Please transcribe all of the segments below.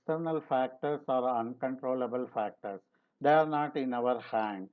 external factors are uncontrollable factors. They are not in our hand.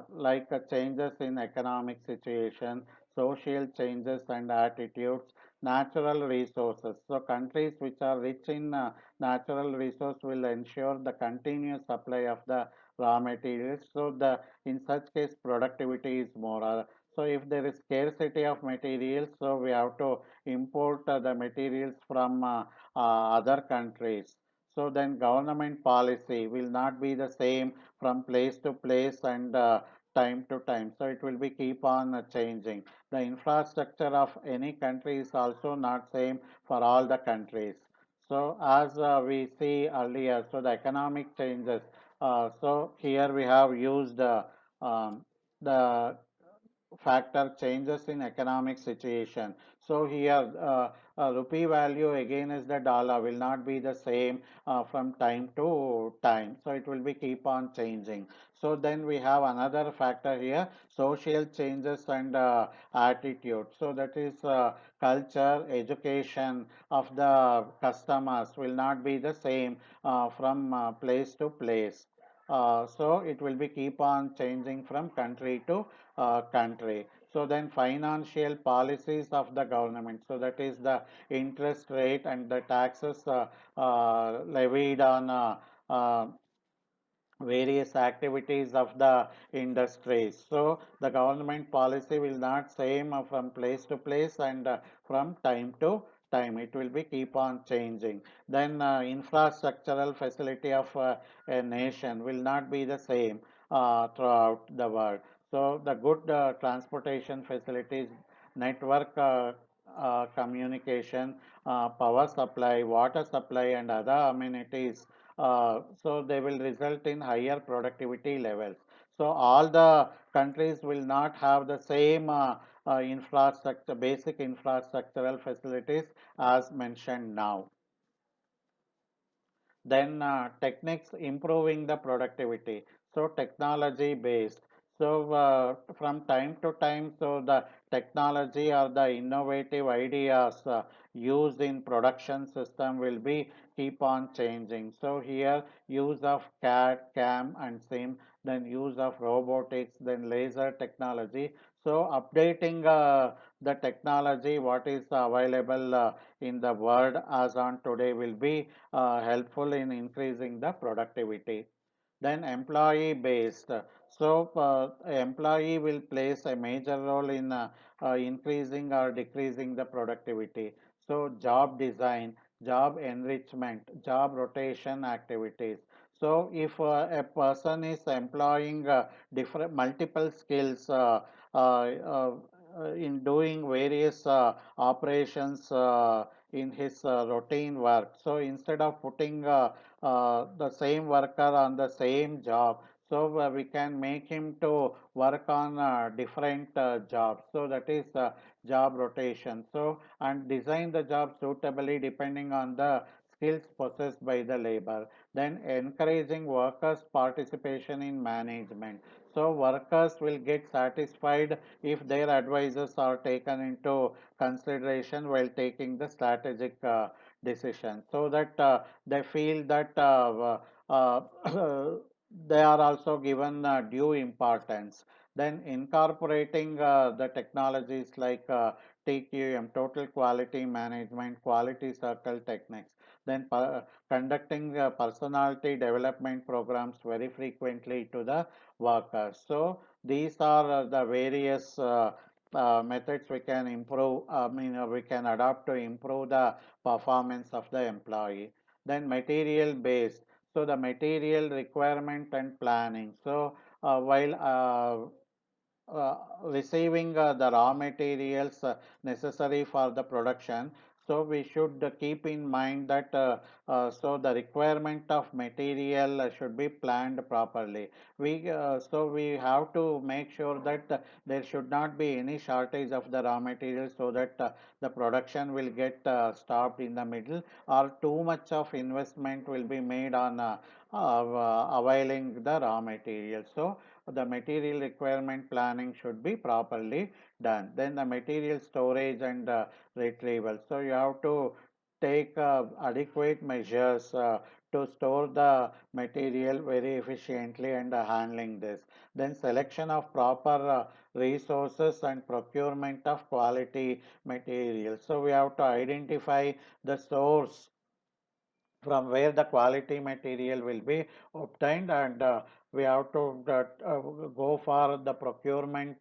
Like changes in economic situation, social changes and attitudes, natural resources. So countries which are rich in natural resource will ensure the continuous supply of the raw materials. So the in such case productivity is more. So if there is scarcity of materials, so we have to import the materials from other countries. So then government policy will not be the same from place to place and time to time. So it will be keep on changing. The infrastructure of any country is also not same for all the countries. So as we see earlier, so the economic changes. So here we have used the factor changes in economic situation. So here rupee value against the dollar will not be the same from time to time. So it will be keep on changing. So then we have another factor here, social changes and attitude. So that is culture, education of the customers will not be the same from place to place. So it will be keep on changing from country to country. So then financial policies of the government. So that is the interest rate and the taxes levied on various activities of the industries. So the government policy will not same from place to place and from time to time. It will be keep on changing. Then infrastructural facility of a nation will not be the same throughout the world. So the good transportation facilities, network communication, power supply, water supply and other amenities, so they will result in higher productivity levels. So all the countries will not have the same infrastructure, basic infrastructural facilities as mentioned now. Then techniques improving the productivity. So technology based. So from time to time, so the technology or the innovative ideas used in production system will be keep on changing. So here use of CAD, CAM and SIM, then use of robotics, then laser technology. So updating the technology what is available in the world as on today will be helpful in increasing the productivity. Then employee based. So employee will plays a major role in increasing or decreasing the productivity. So job design, job enrichment, job rotation activities. So if a person is employing different multiple skills uh, in doing various operations in his routine work. So instead of putting the same worker on the same job, so we can make him to work on different jobs. So that is job rotation. So and design the job suitably depending on the skills possessed by the labor. Then encouraging workers participation in management. So workers will get satisfied if their advices are taken into consideration while taking the strategic decision, so that they feel that they are also given due importance. Then incorporating the technologies like TQM, total quality management, quality circle techniques. Then conducting personality development programs very frequently to the workers. So these are the various methods we can improve, we can adopt to improve the performance of the employee. Then material based. So the material requirement and planning. So while receiving the raw materials necessary for the production, so we should keep in mind that so the requirement of material should be planned properly. So we have to make sure that there should not be any shortage of the raw materials, so that the production will get stopped in the middle, or too much of investment will be made on availing the raw materials. So the material requirement planning should be properly done. Then the material storage and retrieval. So you have to take adequate measures to store the material very efficiently and handling this. Then selection of proper resources and procurement of quality materials. So we have to identify the source from where the quality material will be obtained, and we have to go for the procurement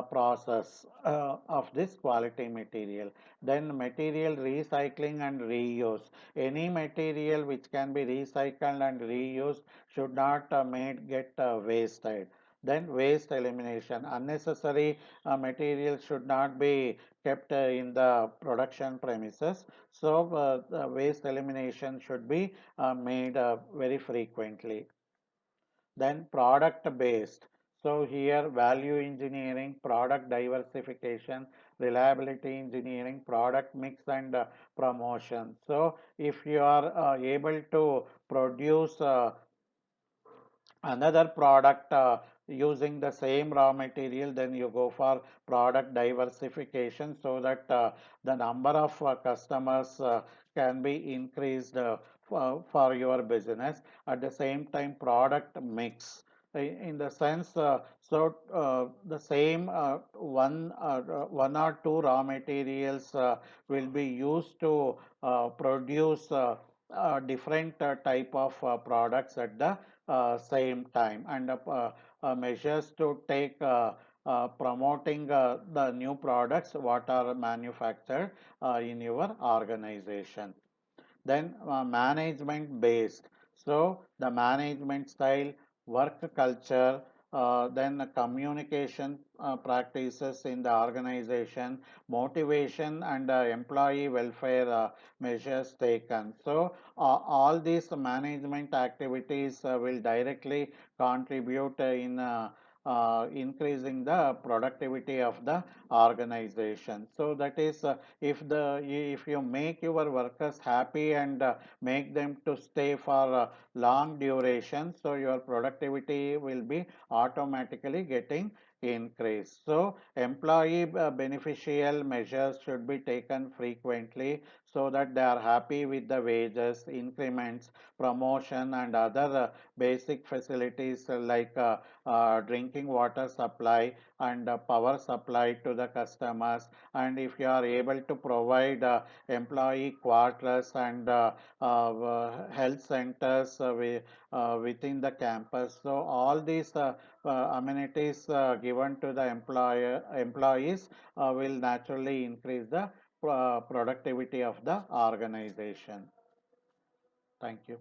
process of this quality material. Then material recycling and reuse. Any material which can be recycled and reused should not made get wasted. Then waste elimination. Unnecessary material should not be kept in the production premises. So the waste elimination should be made very frequently. Then product based. So here value engineering, product diversification, reliability engineering, product mix and promotion. So if you are able to produce another product using the same raw material, then you go for product diversification so that the number of customers can be increased for your business. At the same time, product mix in the sense, the same one or two raw materials will be used to produce different type of products at the same time, and measures to take promoting the new products what are manufactured in your organization. Then management based. So the management style, work culture, then communication practices in the organization, motivation and employee welfare measures taken. So all these management activities will directly contribute in increasing the productivity of the organization. So that is, if you make your workers happy and make them to stay for long duration, so your productivity will be automatically getting increased. So employee beneficial measures should be taken frequently so that they are happy with the wages, increments, promotion and other basic facilities like drinking water supply and power supply to the customers. And if you are able to provide employee quarters and health centers within the campus, so all these amenities given to the employees will naturally increase the productivity of the organization. Thank you.